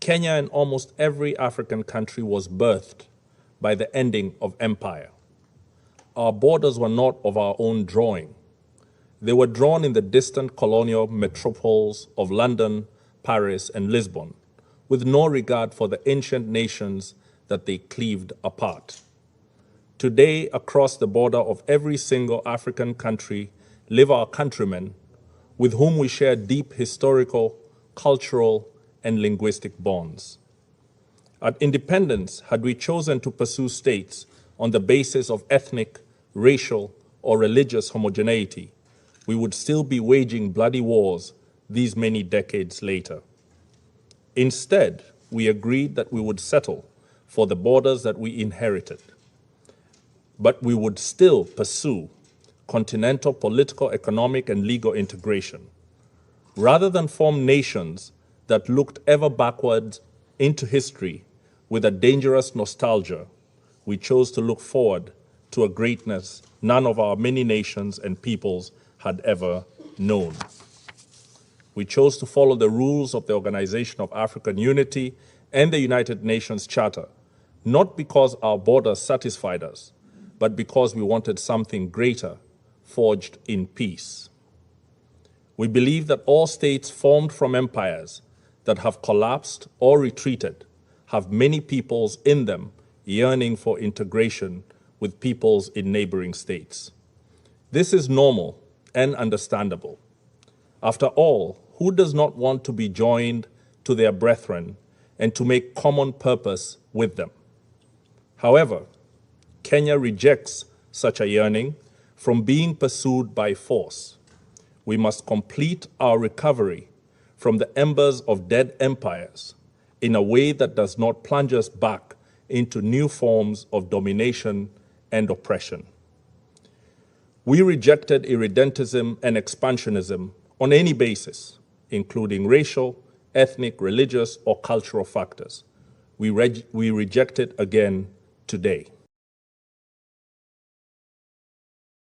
Kenya and almost every African country was birthed by the ending of empire. Our borders were not of our own drawing. They were drawn in the distant colonial metropoles of London, Paris, and Lisbon, with no regard for the ancient nations that they cleaved apart. Today, across the border of every single African country live our countrymen with whom we share deep historical, cultural, and linguistic bonds. At independence, had we chosen to pursue states on the basis of ethnic, racial, or religious homogeneity, we would still be waging bloody wars these many decades later. Instead, we agreed that we would settle for the borders that we inherited, but we would still pursue continental political, economic, and legal integration. Rather than form nations that looked ever backwards into history with a dangerous nostalgia, we chose to look forward to a greatness none of our many nations and peoples had ever known. We chose to follow the rules of the Organization of African Unity and the United Nations Charter, not because our borders satisfied us, but because we wanted something greater, forged in peace. We believe that all states formed from empires that have collapsed or retreated have many peoples in them yearning for integration with peoples in neighboring states. This is normal and understandable. After all, who does not want to be joined to their brethren and to make common purpose with them? However, Kenya rejects such a yearning from being pursued by force. We must complete our recovery from the embers of dead empires in a way that does not plunge us back into new forms of domination and oppression. We rejected irredentism and expansionism on any basis, including racial, ethnic, religious, or cultural factors. We reject it again today.